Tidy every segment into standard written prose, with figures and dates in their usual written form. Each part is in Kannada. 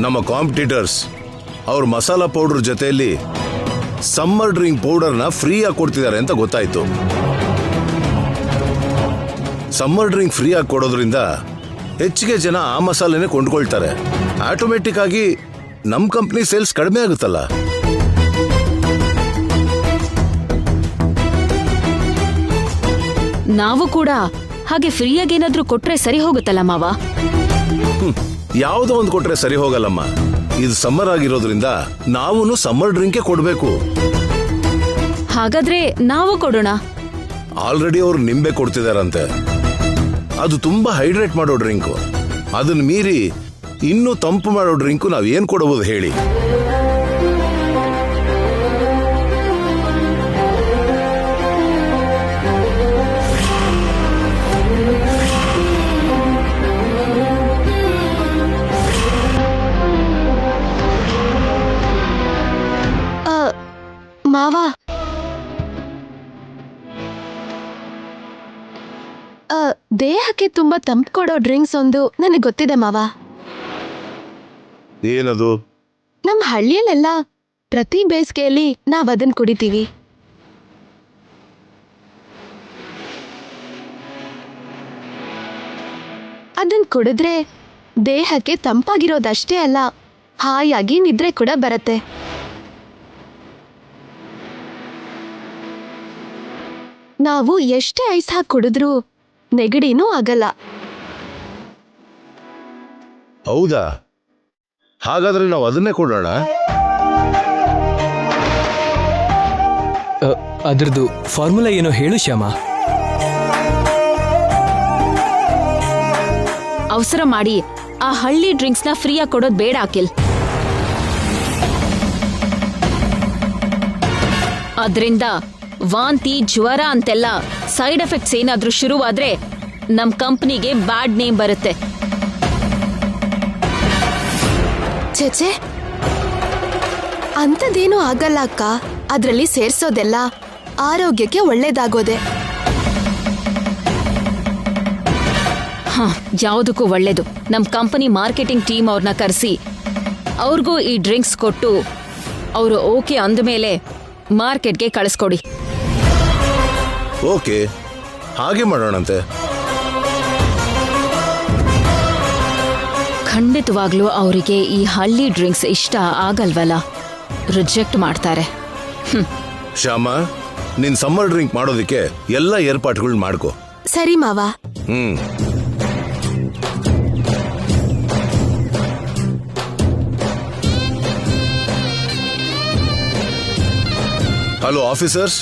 ನಮ್ಮ ಕಾಂಪಿಟೇಟರ್ಸ್ ಅವ್ರ ಮಸಾಲಾ ಪೌಡರ್ ಜೊತೆಯಲ್ಲಿ ಸಮ್ಮರ್ ಡ್ರಿಂಕ್ ಪೌಡರ್ನ ಫ್ರೀಯಾಗಿ ಕೊಡ್ತಿದ್ದಾರೆ ಅಂತ ಗೊತ್ತಾಯ್ತು. ಸಮ್ಮರ್ ಡ್ರಿಂಕ್ ಫ್ರೀಯಾಗಿ ಕೊಡೋದ್ರಿಂದ ಹೆಚ್ಚಿಗೆ ಜನ ಆ ಮಸಾಲೆನೇ ಕೊಂಡ್ಕೊಳ್ತಾರೆ. ಆಟೋಮೆಟಿಕ್ ಆಗಿ ನಮ್ಮ ಕಂಪ್ನಿ ಸೇಲ್ಸ್ ಕಡಿಮೆ ಆಗುತ್ತಲ್ಲ. ನಾವು ಕೂಡ ಹಾಗೆ ಫ್ರೀಯಾಗಿ ಏನಾದ್ರೂ ಕೊಟ್ರೆ ಸರಿ ಹೋಗುತ್ತಲ್ಲ ಮಾವ. ಯಾವುದೋ ಒಂದು ಕೊಟ್ರೆ ಸರಿ ಹೋಗಲ್ಲಮ್ಮ. ಇದು ಸಮ್ಮರ್ ಆಗಿರೋದ್ರಿಂದ ನಾವೂನು ಸಮ್ಮರ್ ಡ್ರಿಂಕೇ ಕೊಡ್ಬೇಕು. ಹಾಗಾದ್ರೆ ನಾವು ಕೊಡೋಣ. ಆಲ್ರೆಡಿ ಅವ್ರು ನಿಂಬೆ ಕೊಡ್ತಿದಾರಂತೆ. ಅದು ತುಂಬಾ ಹೈಡ್ರೇಟ್ ಮಾಡೋ ಡ್ರಿಂಕು. ಅದನ್ನ ಮೀರಿ ಇನ್ನೂ ತಂಪು ಮಾಡೋ ಡ್ರಿಂಕು ನಾವೇನ್ ಕೊಡಬಹುದು ಹೇಳಿ? ಮಾವ, ದೇಹಕ್ಕೆ ತುಂಬಾ ತಂಪು ಕೊಡೋ ಡ್ರಿಂಕ್ಸ್ ಒಂದು ನನಗೆ ಗೊತ್ತಿದೆ ಮಾವ. ಏನದು? ನಮ್ಮ ಹಳ್ಳಿಯಲ್ಲೆಲ್ಲ ಪ್ರತಿ ಬೇಸಿಗೆಯಲ್ಲಿ ನಾವ್ ಅದನ್ನ ಕುಡಿತೀವಿ. ಅದನ್ನ ಕುಡಿದ್ರೆ ದೇಹಕ್ಕೆ ತಂಪಾಗಿರೋದಷ್ಟೇ ಅಲ್ಲ, ಹಾಯಾಗಿ ನಿದ್ರೆ ಕೂಡ ಬರುತ್ತೆ. ನಾವು ಎಷ್ಟೇ ಐಸ್ ಹಾಕಿ ಕುಡಿದ್ರೂ ನೆಗಡಿನೂ ಆಗಲ್ಲ. ಹೌದಾ? ಹಾಗಾದ್ರೆ ನಾವು ಅದನ್ನೇ ಕೊಡೋಣ. ಅದ್ರದ್ದು ಫಾರ್ಮುಲಾ ಏನೋ ಹೇಳು ಶ್ಯಾಮ. ಅವಸರ ಮಾಡಿ ಆ ಹಳ್ಳಿ ಡ್ರಿಂಕ್ಸ್ನ ಫ್ರೀಯಾಗಿ ಕೊಡೋದು ಬೇಡ ಅಖಿಲ್. ಅದ್ರಿಂದ ವಾಂತಿ, ಜ್ವರ ಅಂತೆಲ್ಲ ಸೈಡ್ ಎಫೆಕ್ಟ್ಸ್ ಏನಾದ್ರೂ ಶುರುವಾದ್ರೆ ನಮ್ ಕಂಪ್ನಿಗೆ ಬ್ಯಾಡ್ ನೇಮ್ ಬರುತ್ತೆ. ಛೆಛೆ, ಅಂಥದ್ದೇನೂ ಆಗಲ್ಲ ಅಕ್ಕ. ಅದ್ರಲ್ಲಿ ಸೇರ್ಸೋದೆಲ್ಲ ಆರೋಗ್ಯಕ್ಕೆ ಒಳ್ಳೇದಾಗೋದೆ. ಯಾವುದಕ್ಕೂ ಒಳ್ಳೇದು. ನಮ್ ಕಂಪನಿ ಮಾರ್ಕೆಟಿಂಗ್ ಟೀಮ್ ಅವ್ರನ್ನ ಕರೆಸಿ ಅವ್ರಿಗೂ ಈ ಡ್ರಿಂಕ್ಸ್ ಕೊಟ್ಟು ಅವರು ಓಕೆ ಅಂದಮೇಲೆ ಮಾರ್ಕೆಟ್ಗೆ ಕಳಿಸ್ಕೊಡಿ. ಓಕೆ, ಹಾಗೆ ಮಾಡೋಣಂತೆ. ಖಂಡಿತವಾಗ್ಲೂ ಅವರಿಗೆ ಈ ಹಳ್ಳಿ ಡ್ರಿಂಕ್ಸ್ ಇಷ್ಟ ಆಗಲ್ವಲ್ಲ, ರಿಜೆಕ್ಟ್ ಮಾಡ್ತಾರೆ. ಶ್ಯಾಮ, ನಿನ್ ಸಮ್ಮರ್ ಡ್ರಿಂಕ್ ಮಾಡೋದಕ್ಕೆ ಎಲ್ಲ ಏರ್ಪಾಟ್ಗಳು ಮಾಡ್ಕೋ. ಸರಿ ಮಾವ. ಹಲೋ ಆಫೀಸರ್ಸ್,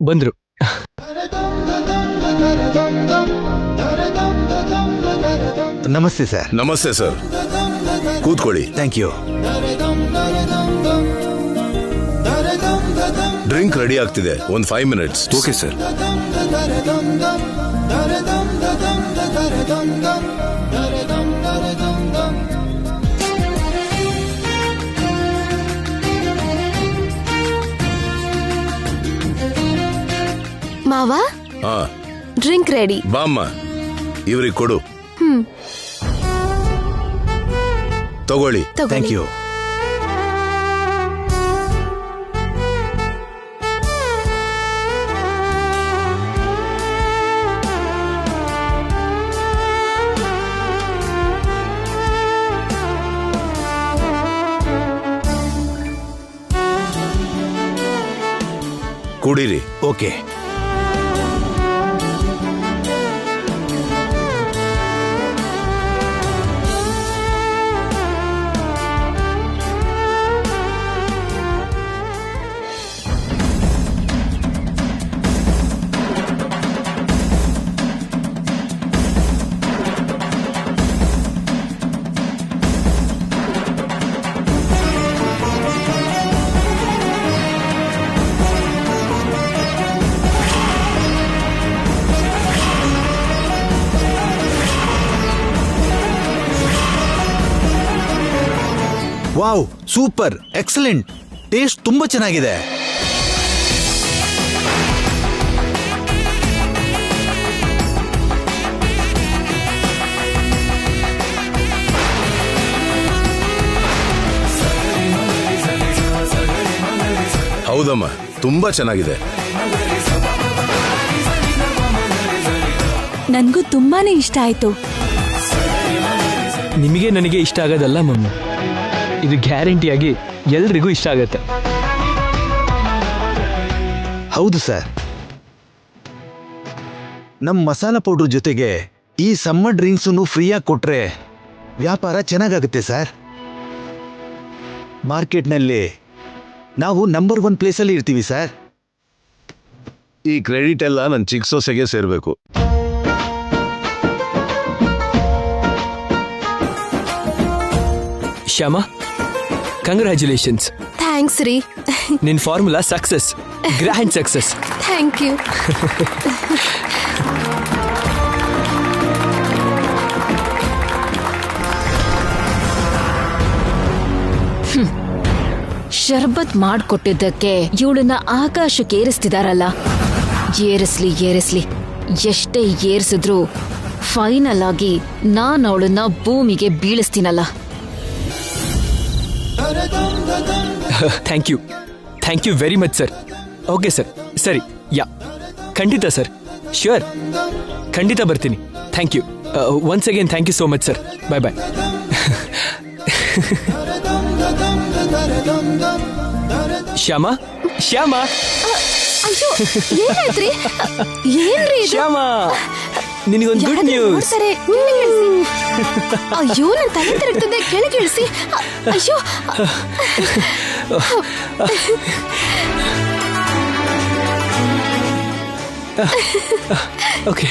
ಬಂದ್ರು. ನಮಸ್ತೆ ಸರ್. ನಮಸ್ತೆ ಸರ್, ಕೂತ್ಕೊಳ್ಳಿ. Thank you. ಡ್ರಿಂಕ್ ರೆಡಿ ಆಗ್ತಿದೆ, ಒಂದು 5 minutes. Okay sir. ಮಾವ, ಡ್ರಿಂಕ್ ರೆಡಿ. ಬಾಮ್ಮ, ಇವ್ರಿಗೆ ಕೊಡು. ತಗೊಳ್ಳಿ. Thank you. ಕುಡೀರಿ. Okay. Wow, super, excellent, taste ತುಂಬಾ ಚೆನ್ನಾಗಿದೆ. ಹೌದಮ್ಮ, ತುಂಬಾ ಚೆನ್ನಾಗಿದೆ. ನನ್ಗೂ ತುಂಬಾನೇ ಇಷ್ಟ ಆಯ್ತು. ನಿಮಗೆ ನನಗೆ ಇಷ್ಟ ಆಗೋದಲ್ಲ ಮಮ್ಮಿ, ಇದು ಗ್ಯಾರಂಟಿಯಾಗಿ ಎಲ್ರಿಗೂ ಇಷ್ಟ ಆಗತ್ತೆ. ಹೌದು ಸರ್, ನಮ್ ಮಸಾಲಾ ಪೌಡರ್ ಜೊತೆಗೆ ಈ ಸಮ್ಮರ್ ಡ್ರಿಂಕ್ಸ್ ಫ್ರೀಯಾಗಿ ಕೊಟ್ರೆ ವ್ಯಾಪಾರ ಚೆನ್ನಾಗಾಗುತ್ತೆ ಸರ್. ಮಾರ್ಕೆಟ್ನಲ್ಲಿ ನಾವು ನಂಬರ್ 1 ಪ್ಲೇಸಲ್ಲಿ ಇರ್ತೀವಿ ಸರ್. ಈ ಕ್ರೆಡಿಟ್ ಎಲ್ಲ ನನ್ನ ಚಿಕ್ಕ ಸೊಸೆಗೆ ಸೇರ್ಬೇಕು. ಶ್ಯಾಮ, ಕಂಗ್ರ್ಯಾಚುಲೇಷನ್ಸ್. ಥ್ಯಾಂಕ್ಸ್ ರೀ. ನಿನ್ formula success, grand success. Thank you. ಶರ್ಬತ್ ಮಾಡ್ಕೊಟ್ಟಿದ್ದಕ್ಕೆ ಇವಳನ್ನ ಆಕಾಶಕ್ಕೆ ಏರಿಸ್ತಿದಾರಲ್ಲ. ಏರಿಸ್ಲಿ ಏರಿಸ್ಲಿ, ಎಷ್ಟೇ ಏರಿಸಿದ್ರು ಫೈನಲ್ ಆಗಿ ನಾನು ಅವಳನ್ನ ಭೂಮಿಗೆ ಬೀಳಿಸ್ತೀನಲ್ಲ. Thank you very much sir. Okay sir, ಸರಿ, ಯಾ, ಖಂಡಿತ ಸರ್, ಶ್ಯೂರ್, ಖಂಡಿತ ಬರ್ತೀನಿ. Thank you once again, thank you so much sir. Bye bye. Shyama, Shyama, ಅಯ್ಯೋ, ಏನಾಯ್ತ್ರಿ? ಏನ್ರಿ ಇದು? ಶ್ಯಾಮ, ನಿನಗೊಂದು ಗುಡ್ ನ್ಯೂಸ್. ಅಯ್ಯೋ, ನನ್ ತಲೆ ತಿರುಗ್ತದೆ, ಕೆಳಗೆ ಇಳಿಸಿ. ಅಯ್ಯೋ. ಓಕೆ.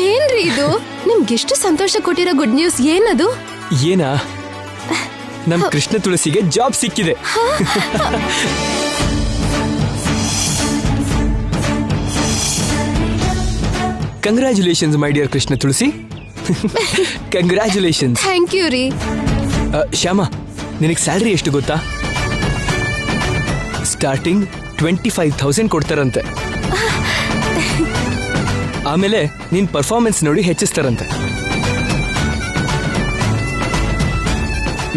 ಏನ್ರಿ ಇದು? ನಿಮ್ಗೆಷ್ಟು ಸಂತೋಷ ಕೊಟ್ಟಿರೋ ಗುಡ್ ನ್ಯೂಸ್ ಏನದು? ಏನಾ? ನಮ್ ಕೃಷ್ಣ ತುಳಸಿಗೆ ಜಾಬ್ ಸಿಕ್ಕಿದೆ. Congratulations my dear Krishna Tulasi. Congratulations. Thank you ರೀ. ಶ್ಯಾಮ, ನಿನಗೆ ಸ್ಯಾಲ್ರಿ ಎಷ್ಟು ಗೊತ್ತಾ? ಸ್ಟಾರ್ಟಿಂಗ್ 25,000 ಕೊಡ್ತಾರಂತೆ. ಆಮೇಲೆ ನಿನ್ ಪರ್ಫಾರ್ಮೆನ್ಸ್ ನೋಡಿ ಹೆಚ್ಚಿಸ್ತಾರಂತೆ.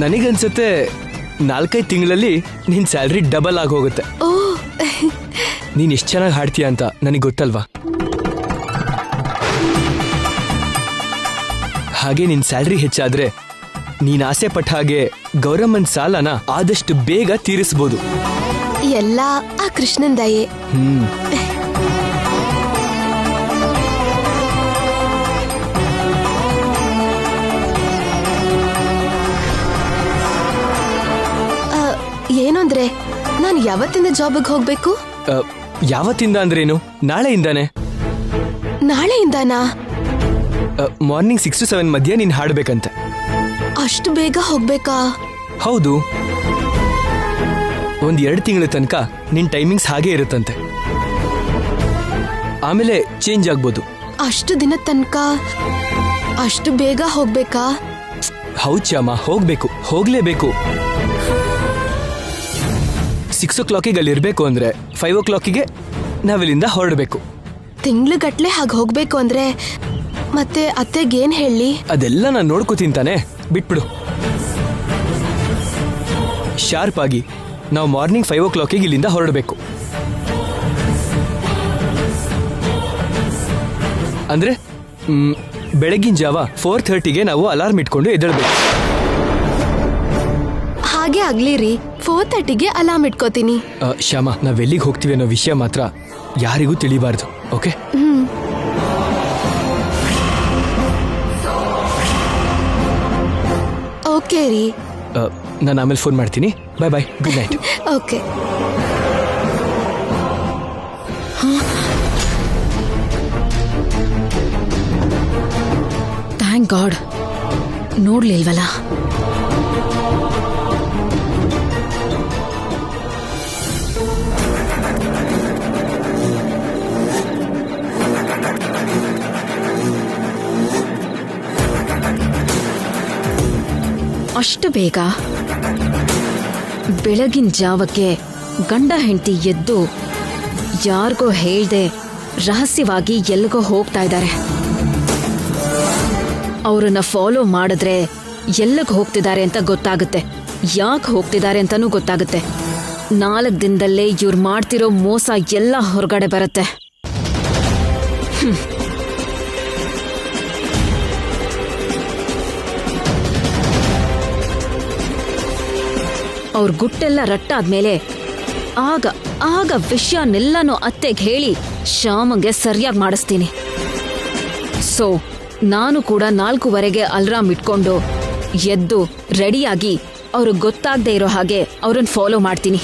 ನನಗನ್ಸುತ್ತೆ 4-5 ತಿಂಗಳಲ್ಲಿ ನಿನ್ ಸ್ಯಾಲ್ರಿ ಡಬಲ್ ಆಗಿ ಹೋಗುತ್ತೆ. ಓ, ನೀನ್ ಎಷ್ಟು ಚೆನ್ನಾಗಿ ಹಾಡ್ತೀಯ ಅಂತ ನನಗೆ ಗೊತ್ತಲ್ವಾ? ಹಾಗೆ ನಿನ್ ಸ್ಯಾಲ್ರಿ ಹೆಚ್ಚಾದ್ರೆ ನೀನ್ ಆಸೆ ಪಟ್ಟ ಹಾಗೆ ಗೌರಮ್ಮನ್ ಸಾಲನ ಆದಷ್ಟು ಬೇಗ ತೀರಿಸಬಹುದು. ಎಲ್ಲ ಆ ಕೃಷ್ಣನ್ ದಯೆ. ಏನು ಅಂದ್ರೆ, ನಾನು ಯಾವತ್ತಿಂದ ಜಾಬ್ಗೆ ಹೋಗ್ಬೇಕು? ಯಾವತ್ತಿಂದ ಅಂದ್ರೇನು? ನಾಳೆಯಿಂದಾನೆ. ನಾಳೆಯಿಂದಾನಾ? ಮಾರ್ನಿಂಗ್ 6 to 7 ಮಧ್ಯೆ ನೀನ್ ಹಾಡ್ಬೇಕಂತೆ. ಅಷ್ಟು ಬೇಗ ಹೋಗ್ಬೇಕಾ? ಹೌದು. 1-2 ತಿಂಗಳ ತನಕ ನಿನ್ ಟೈಮಿಂಗ್ಸ್ ಹಾಗೆ ಇರುತ್ತಂತೆ. ಆಮೇಲೆ ಚೇಂಜ್ ಆಗ್ಬೋದು. ಅಷ್ಟು ದಿನದ ತನಕ ಅಷ್ಟು ಬೇಗ ಹೋಗ್ಬೇಕಾ? ಹೌದ್ ಶ್ಯಾಮ, ಹೋಗ್ಬೇಕು, ಹೋಗ್ಲೇಬೇಕು. 6 o'clock ಅಲ್ಲಿ ಇರ್ಬೇಕು ಅಂದ್ರೆ 5 o'clock ನಾವಿಲ್ಲಿಂದ ಹೊರಡಬೇಕು. ತಿಂಗ್ಳುಗಟ್ಲೆ ಹಾಗೆ ಹೋಗ್ಬೇಕು ಅಂದ್ರೆ ಮತ್ತೆ ಅತ್ತೆಗೇನ್ ಹೇಳಿ? ಅದೆಲ್ಲ ನಾನು ನೋಡ್ಕೋತೀನಿ ತಾನೆ, ಬಿಟ್ಬಿಡು. ಶಾರ್ಪ್ ಆಗಿ ನಾವು ಮಾರ್ನಿಂಗ್ 5 o'clock ಇಲ್ಲಿಂದ ಹೊರಡಬೇಕು. ಅಂದ್ರೆ ಬೆಳಗಿನ ಜಾವ 4:30 ನಾವು ಅಲಾರ್ಮ್ ಇಟ್ಕೊಂಡು ಎದ್ದೇಳಬೇಕು. ಹಾಗೆ ಆಗ್ಲಿ ರೀ, 4:30 ಅಲಾರ್ಮ್ ಇಟ್ಕೋತೀನಿ. ಶ್ಯಾಮ, ನಾವೆಲ್ಲಿಗೆ ಹೋಗ್ತೀವಿ ಅನ್ನೋ ವಿಷಯ ಮಾತ್ರ ಯಾರಿಗೂ ತಿಳಿಬಾರ್ದು, ಓಕೆ? ಓಕೆ ರೀ. ನಾನು ಆಮೇಲೆ ಫೋನ್ ಮಾಡ್ತೀನಿ. Bye bye, good night. Okay. Thank God, ನೋಡ್ಲಿಲ್ವಲ್ಲ. ಅಷ್ಟು ಬೇಗ ಬೆಳಗಿನ ಜಾವಕ್ಕೆ ಗಂಡ ಹೆಂಡತಿ ಎದ್ದು ಯಾರಿಗೋ ಹೇಳ್ದೆ ರಹಸ್ಯವಾಗಿ ಎಲ್ಲಿಗೋ ಹೋಗ್ತಾ ಇದ್ದಾರೆ. ಅವರನ್ನ ಫಾಲೋ ಮಾಡಿದ್ರೆ ಎಲ್ಲಿಗೆ ಹೋಗ್ತಿದ್ದಾರೆ ಅಂತ ಗೊತ್ತಾಗುತ್ತೆ, ಯಾಕೆ ಹೋಗ್ತಿದ್ದಾರೆ ಅಂತಾನೂ ಗೊತ್ತಾಗುತ್ತೆ. 4 ದಿನದಲ್ಲೇ ಇವ್ರು ಮಾಡ್ತಿರೋ ಮೋಸ ಎಲ್ಲ ಹೊರಗಡೆ ಬರುತ್ತೆ. ಅವ್ರ ಗುಟ್ಟೆಲ್ಲ ರಟ್ಟಾದ್ಮೇಲೆ ಆಗ ಆಗ ವಿಷಯನೆಲ್ಲನೂ ಅತ್ತೆಗೆ ಹೇಳಿ ಶ್ಯಾಮಂಗೆ ಸರಿಯಾಗಿ ಮಾಡಿಸ್ತೀನಿ. ಸೊ ನಾನು ಕೂಡ 4:15ಗೆ ಅಲ್ರಾಮ್ ಇಟ್ಕೊಂಡು ಎದ್ದು ರೆಡಿಯಾಗಿ ಅವ್ರಿಗೆ ಗೊತ್ತಾಗದೆ ಇರೋ ಹಾಗೆ ಅವ್ರನ್ನ ಫಾಲೋ ಮಾಡ್ತೀನಿ.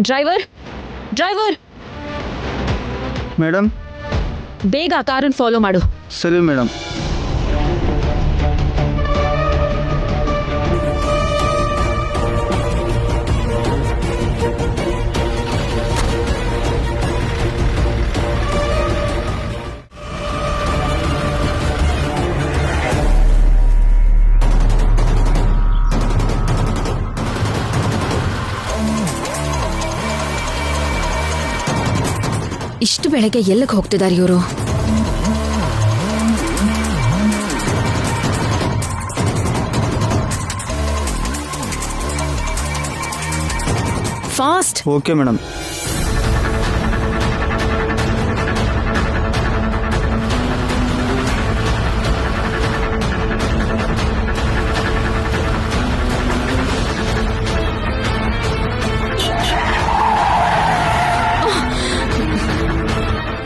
ಡ್ರೈವರ್ ಡ್ರೈವರ್ ಮೇಡಮ್, ಬೇಗ ಆ ಕಾರನ್ನು ಫಾಲೋ ಮಾಡು. ಸರಿ ಮೇಡಮ್. ಇಷ್ಟು ಬೆಳಗ್ಗೆ ಎಲ್ಲಿಗೆ ಹೋಗ್ತಿದ್ದಾರೆ ಇವರು? ಫಾಸ್ಟ್. Okay madam.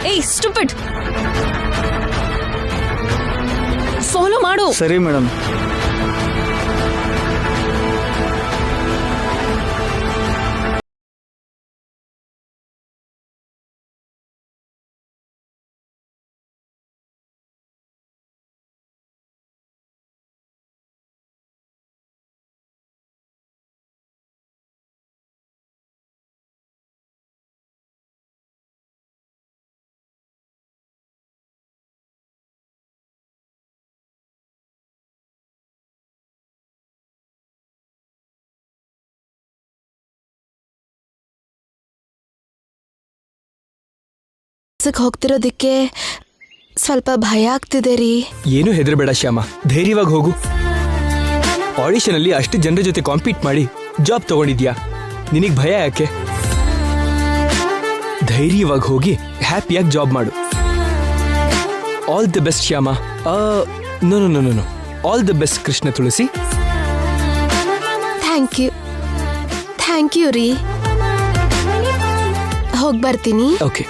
ಏಯ್ ಸ್ಟುಪಿಡ್, ಫಾಲೋ ಮಾಡು. ಸರಿ ಮೇಡಮ್. ಕೆಲ್ಸಕ್ಕೆ ಹೋಗ್ತಿರೋದಕ್ಕೆ ಸ್ವಲ್ಪ ಭಯ ಆಗ್ತಿದೆ ರೀ. ಏನು ಹೆದರಬೇಡ ಶ್ಯಾಮ, ಧೈರ್ಯವಾಗಿ ಹೋಗು. ಆಡಿಷನ್ ಅಲ್ಲಿ ಅಷ್ಟು ಜನರ ಜೊತೆ ಕಾಂಪೀಟ್ ಮಾಡಿ ಜಾಬ್ ತಗೊಂಡಿದ್ಯಾ, ನಿನಗೆ ಭಯ ಯಾಕೆ? ಧೈರ್ಯವಾಗಿ ಹೋಗಿ ಹ್ಯಾಪಿಯಾಗಿ ಜಾಬ್ ಮಾಡು. All the best Shyama. No no no no, all the best Krishna Tulasi. Thank you ರೀ. ಹೋಗಿ ಬರ್ತೀನಿ. ಓಕೆ.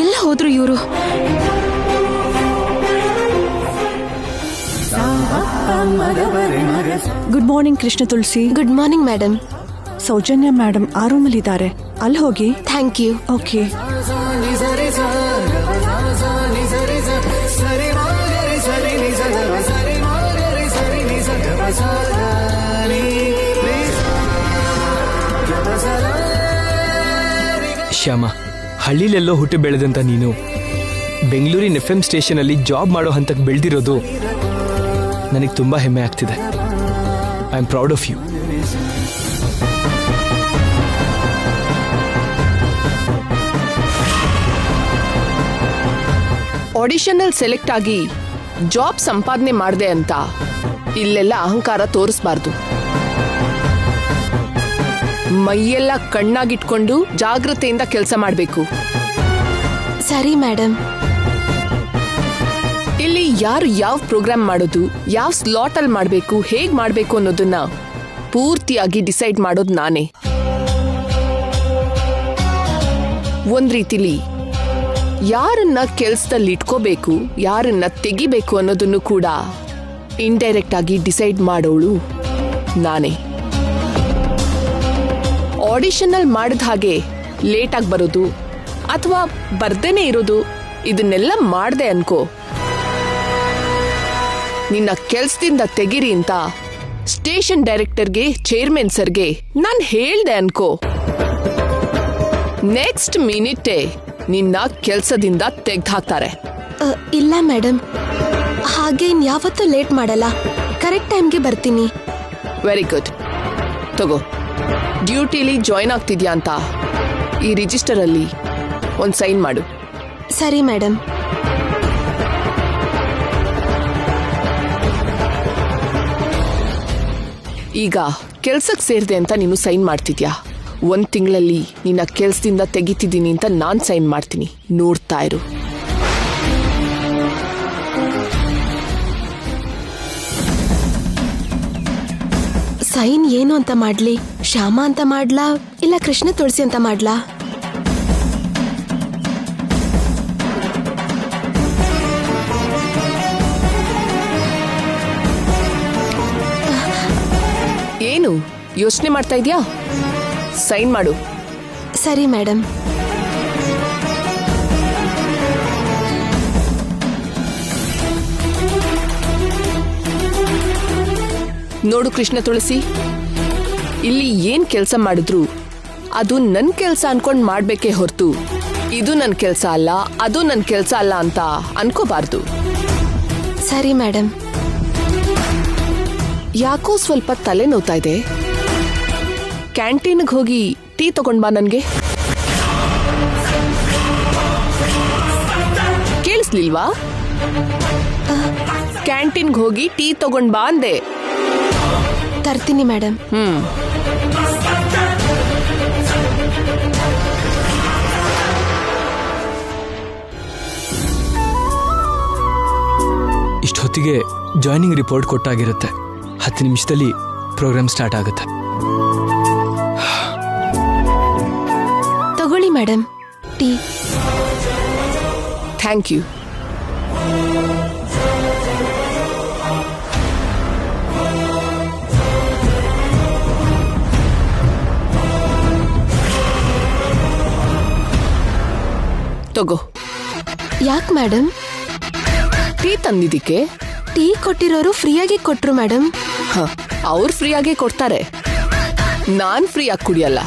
ಎಲ್ಲ ಹೋದ್ರು ಇವರು? Good morning Krishna Tulasi. Good morning madam. Soujanya madam ಆ ರೂಮಲ್ಲಿ ಇದ್ದಾರೆ, ಅಲ್ಲಿ ಹೋಗಿ. Thank you. ಓಕೆ. ಶ್ಯಾಮ, ಹಳ್ಳಿಲೆಲ್ಲೋ ಹುಟ್ಟು ಬೆಳೆದಂತ ನೀನು ಬೆಂಗಳೂರಿನ FM ಸ್ಟೇಷನ್ ಅಲ್ಲಿ ಜಾಬ್ ಮಾಡೋ ಹಂತಕ್ಕೆ ಬೆಳೆದಿರೋದು ನನಗೆ ತುಂಬಾ ಹೆಮ್ಮೆ ಆಗ್ತಿದೆ. I am proud of you. Audition ಅಲ್ಲಿ ಸೆಲೆಕ್ಟ್ ಆಗಿ ಜಾಬ್ ಸಂಪಾದನೆ ಮಾಡಿದೆ ಅಂತ ಇಲ್ಲೆಲ್ಲ ಅಹಂಕಾರ ತೋರಿಸಬಾರ್ದು. ಮೈಯೆಲ್ಲ ಕಣ್ಣಾಗಿಟ್ಕೊಂಡು ಜಾಗ್ರತೆಯಿಂದ ಕೆಲಸ ಮಾಡಬೇಕು. ಸರಿ ಮೇಡಮ್. ಇಲ್ಲಿ ಯಾರು ಯಾವ ಪ್ರೋಗ್ರಾಮ್ ಮಾಡೋದು, ಯಾವ ಸ್ಲಾಟ್ ಅಲ್ಲಿ ಮಾಡಬೇಕು, ಹೇಗ್ ಮಾಡಬೇಕು ಅನ್ನೋದನ್ನ ಪೂರ್ತಿಯಾಗಿ ಡಿಸೈಡ್ ಮಾಡೋದು ನಾನೇ. ಒಂದ್ ರೀತಿಲಿ ಯಾರನ್ನ ಕೆಲ್ಸದಲ್ಲಿ ಇಟ್ಕೋಬೇಕು, ಯಾರನ್ನ ತೆಗಿಬೇಕು ಅನ್ನೋದನ್ನು ಕೂಡ ಇಂಡೈರೆಕ್ಟ್ ಆಗಿ ಡಿಸೈಡ್ ಮಾಡೋಳು ನಾನೇ. ಆಡಿಷನ್ ಅಲ್ಲಿ ಮಾಡಿದ ಹಾಗೆ ಲೇಟ್ ಆಗಿ ಬರೋದು ಅಥವಾ ಬರ್ದೇನೆ ಇರೋದು, ಇದನ್ನೆಲ್ಲ ಮಾಡ್ದೆ ಅನ್ಕೋ, ನಿನ್ನ ಕೆಲ್ಸದಿಂದ ತೆಗಿರಿ ಅಂತ ಸ್ಟೇಷನ್ ಡೈರೆಕ್ಟರ್ಗೆ, ಚೇರ್ಮನ್ ಸರ್ಗೆ ನಾನು ಹೇಳ್ದೆ ಅನ್ಕೋ, ನೆಕ್ಸ್ಟ್ ಮಿನಿಟೇ ನಿನ್ನ ಕೆಲ್ಸದಿಂದ ತೆಗ್ದು ಹಾಕ್ತಾರೆ. ಇಲ್ಲ ಮೇಡಮ್, ಹಾಗೇನ್ ಯಾವತ್ತೂ ಲೇಟ್ ಮಾಡಲ್ಲ. ಕರೆಕ್ಟ್ ಟೈಮ್ಗೆ ಬರ್ತೀನಿ. Very good. ತಗೋ, ಡ್ಯೂಟಿಲಿ ಜಾಯ್ನ್ ಆಗ್ತಿದ್ಯಾ ಅಂತ ಈ ರಿಜಿಸ್ಟರ್ ಅಲ್ಲಿ ಒಂದು ಸೈನ್ ಮಾಡು. ಸರಿ ಮೇಡಮ್. ಈಗ ಕೆಲ್ಸಕ್ಕೆ ಸೇರಿದೆ ಅಂತ ನೀನು ಸೈನ್ ಮಾಡ್ತಿದ್ಯಾ. 1 ತಿಂಗಳಲ್ಲಿ ನಿನ್ನ ಕೆಲ್ಸದಿಂದ ತೆಗಿತಿದ್ದೀನಿ ಅಂತ ನಾನ್ ಸೈನ್ ಮಾಡ್ತೀನಿ, ನೋಡ್ತಾ ಇರು. ಸೈನ್ ಏನು ಅಂತ ಮಾಡ್ಲಿ? ಶ್ಯಾಮ ಅಂತ ಮಾಡ್ಲಾ ಇಲ್ಲ ಕೃಷ್ಣ ತುಳಸಿ ಅಂತ ಮಾಡ್ಲಾ? ಏನು ಯೋಚನೆ ಮಾಡ್ತಾ ಇದ್ಯಾ? ಸೈನ್ ಮಾಡು. ಸರಿ ಮೇಡಮ್. ನೋಡು ಕೃಷ್ಣ ತುಳಸಿ, ಇಲ್ಲಿ ಏನ್ ಕೆಲಸ ಮಾಡಿದ್ರು ಅದು ನನ್ ಕೆಲಸ ಅನ್ಕೊಂಡ್ ಮಾಡ್ಬೇಕೇ ಹೊರತು ಇದು ನನ್ ಕೆಲಸ ಅಲ್ಲ, ಅದು ನನ್ ಕೆಲಸ ಅಲ್ಲ ಅಂತ ಅನ್ಕೋಬಾರ್ದು. ಸರಿ ಮೇಡಮ್. ಯಾಕೋ ಸ್ವಲ್ಪ ತಲೆ ನೋವ್ತಾ ಇದೆ. ಕ್ಯಾಂಟೀನ್ಗೆ ಹೋಗಿ ಟೀ ತಗೊಂಡ್ ಬಾ ನನ್ಗೆ. ಕೇಳಿಸ್ಲಿಲ್ವಾ? ಕ್ಯಾಂಟೀನ್ಗೆ ಹೋಗಿ ಟೀ ತಗೊಂಡ್ ಬಾ ಅಂದೆ. ತರ್ತೀನಿ ಮೇಡಮ್. ಇಷ್ಟೊತ್ತಿಗೆ ಜಾಯ್ನಿಂಗ್ ರಿಪೋರ್ಟ್ ಕೊಟ್ಟಾಗಿರುತ್ತೆ. 10 ನಿಮಿಷದಲ್ಲಿ ಪ್ರೋಗ್ರಾಮ್ ಸ್ಟಾರ್ಟ್ ಆಗುತ್ತೆ. ತಗೊಳ್ಳಿ ಮೇಡಮ್ ಟೀ. Thank you. ತಗೋ. ಯಾಕೆ ಮೇಡಮ್? ಟೀ ತಂದಿದ್ದಕ್ಕೆ. ಟೀ ಕೊಟ್ಟಿರೋರು ಫ್ರೀಯಾಗಿ ಕೊಟ್ರು ಮೇಡಮ್. ಅವ್ರು ಫ್ರೀಯಾಗಿ ಕೊಡ್ತಾರೆ, ನಾನ್ ಫ್ರೀಯಾಗಿ ಕುಡಿಯಲ್ಲ.